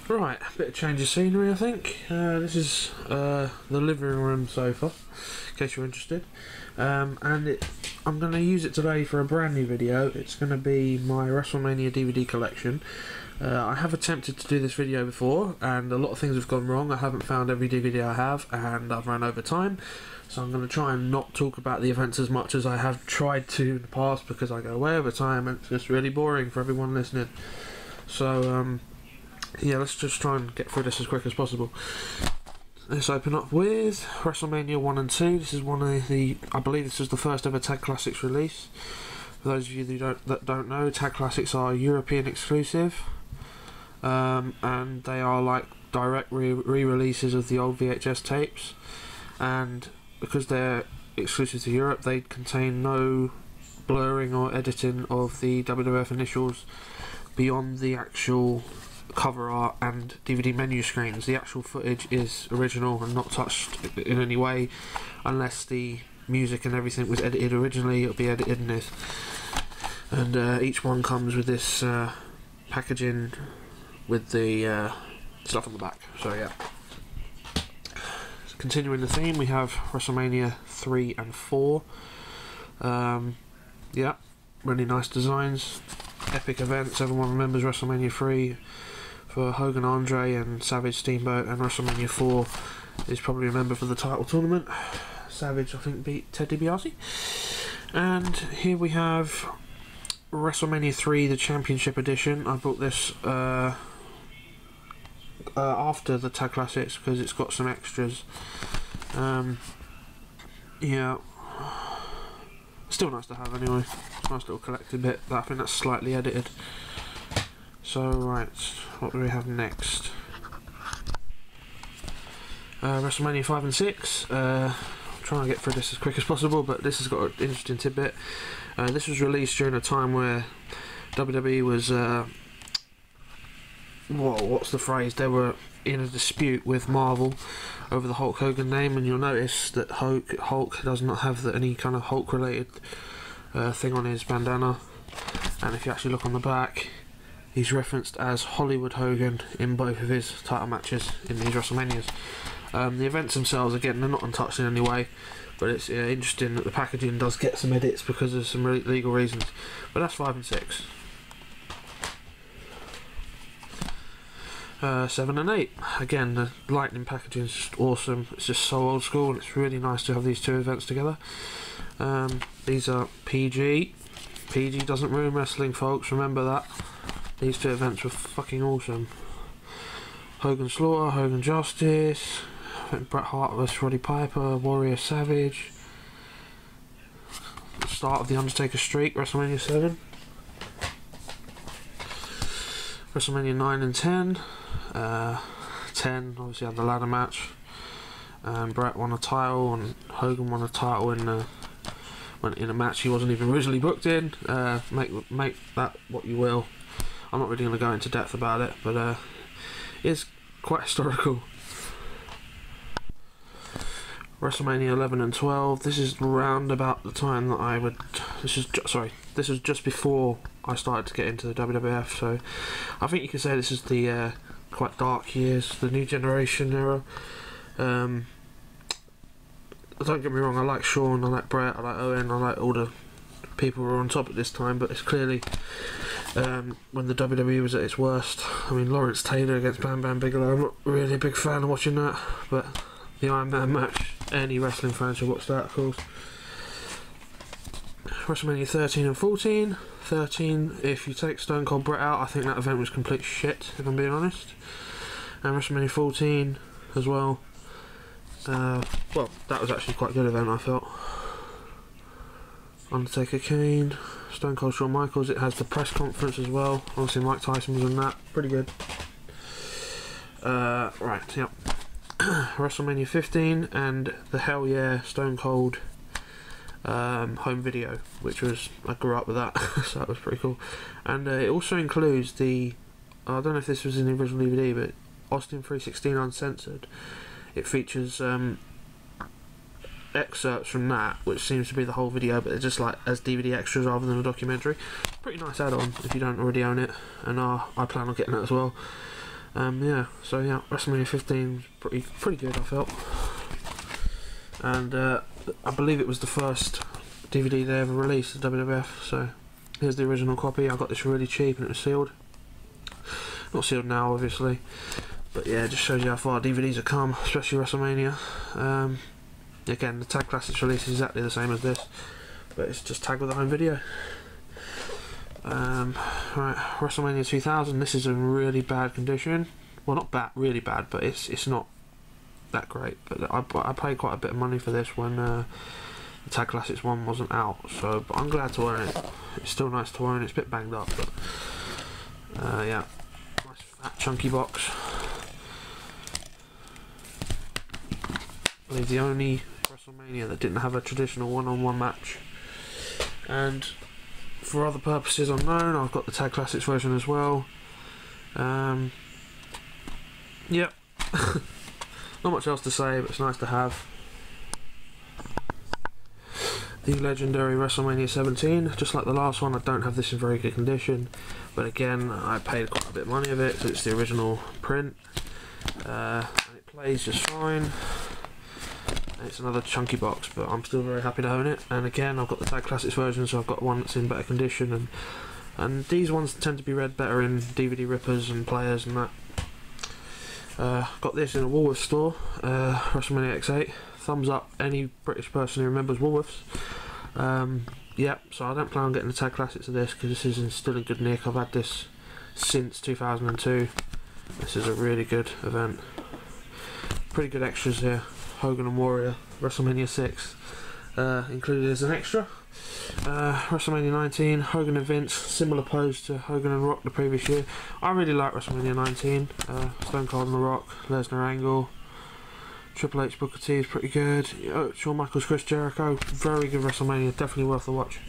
Right, a bit of change of scenery I think. This is the living room sofa, in case you're interested. I'm going to use it today for a brand new video. It's going to be my WrestleMania DVD collection. I have attempted to do this video before and a lot of things have gone wrong. I haven't found every DVD I have and I've run over time. So I'm going to try and not talk about the events as much as I have tried to in the past because I go way over time and it's just really boring for everyone listening. So yeah, let's just try and get through this as quick as possible. Let's open up with WrestleMania 1 and 2. This is one of the, I believe this is the first ever Tag Classics release. For those of you that don't know, Tag Classics are European exclusive, and they are like direct re-releases of the old VHS tapes, and because they're exclusive to Europe, they contain no blurring or editing of the WWF initials beyond the actual cover art and DVD menu screens. The actual footage is original and not touched in any way, unless the music and everything was edited originally. It'll be edited in this, and each one comes with this packaging with the stuff on the back. So yeah, continuing the theme, we have WrestleMania 3 and 4. Yeah, really nice designs, epic events. Everyone remembers WrestleMania 3 for Hogan, Andre and Savage, Steamboat, and WrestleMania 4 is probably remembered for the title tournament. Savage, I think, beat Ted DiBiase. And here we have WrestleMania 3, the Championship Edition. I bought this after the Tag Classics because it's got some extras. Yeah, still nice to have anyway. It's a nice little collected bit, but I think that's slightly edited. So right, what do we have next? WrestleMania 5 and 6. Trying to get through this as quick as possible, but this has got an interesting tidbit. This was released during a time where WWE was, what's the phrase? They were in a dispute with Marvel over the Hulk Hogan name, and you'll notice that Hulk does not have any kind of Hulk related thing on his bandana, and if you actually look on the back, he's referenced as Hollywood Hogan in both of his title matches in these WrestleManias. The events themselves, again, they're not untouched in any way, but it's interesting that the packaging does get some edits because of some legal reasons. But that's 5 and 6. 7 and 8. Again, the lightning packaging is just awesome. It's just so old school, and it's really nice to have these two events together. These are PG. PG doesn't ruin wrestling, folks. Remember that. These two events were fucking awesome. Hogan Slaughter, Hogan Justice, I think Bret Hart vs Roddy Piper, Warrior Savage. The start of the Undertaker streak, WrestleMania 7. WrestleMania 9 and 10. 10 obviously had the ladder match, and Bret won a title and Hogan won a title in a match he wasn't even originally booked in. Make that what you will. I'm not really going to go into depth about it, but it's quite historical. WrestleMania 11 and 12. This is round about the time that I would. This is just before I started to get into the WWF. So I think you can say this is the quite dark years, the new generation era. Don't get me wrong. I like Shawn, I like Bret, I like Owen, I like all the people who were on top at this time. But it's clearly when the WWE was at its worst. I mean, Lawrence Taylor against Bam Bam Bigelow. I'm not really a big fan of watching that, but the Iron Man match, any wrestling fan should watch that, of course. WrestleMania 13 and 14. 13, if you take Stone Cold Bret out, I think that event was complete shit, if I'm being honest. And WrestleMania 14 as well. Well, that was actually quite a good event, I felt. Undertaker Kane, Stone Cold Shawn Michaels. It has the press conference as well. Obviously Mike Tyson was on that. Pretty good. Right, yep. WrestleMania 15 and the Hell Yeah Stone Cold home video, which was, I grew up with that, so that was pretty cool. And it also includes the, I don't know if this was in the original DVD, but Austin 316 Uncensored. It features excerpts from that, which seems to be the whole video, but they're just like as DVD extras rather than a documentary. Pretty nice add-on if you don't already own it, and I plan on getting that as well. Yeah, so yeah, WrestleMania 15 was pretty good, I felt. And I believe it was the first DVD they ever released, the WWF, so here's the original copy. I got this really cheap and it was sealed. Not sealed now, obviously, but yeah, it just shows you how far DVDs have come, especially WrestleMania. Again, the Tag Classics release is exactly the same as this, but it's just tagged with a home video. Right, WrestleMania 2000, this is in really bad condition. Well, not bad, really bad, but it's not that great. But I paid quite a bit of money for this when the Tag Classics one wasn't out, so but I'm glad to own it. It's still nice to own. It's a bit banged up, but yeah, nice fat chunky box. I believe the only WrestleMania that didn't have a traditional one-on-one match. And for other purposes unknown, I've got the Tag Classics version as well. Yep. Not much else to say, but it's nice to have. The legendary WrestleMania 17, just like the last one, I don't have this in very good condition, but again, I paid quite a bit of money of it because it's the original print, and it plays just fine. It's another chunky box, but I'm still very happy to own it. And again, I've got the Tag Classics version, so I've got one that's in better condition, and these ones tend to be read better in DVD rippers and players and that. Got this in a Woolworths store, WrestleMania X8. Thumbs up any British person who remembers Woolworths. Yep, so I don't plan on getting the Tag Classics of this because this is still in good nick. I've had this since 2002. This is a really good event. Pretty good extras here. Hogan and Warrior, WrestleMania 6, included as an extra. WrestleMania 19, Hogan and Vince, similar pose to Hogan and Rock the previous year. I really like WrestleMania 19. Stone Cold and The Rock, Lesnar Angle, Triple H Booker T is pretty good. Shawn Michaels, Chris Jericho, very good WrestleMania, definitely worth the watch.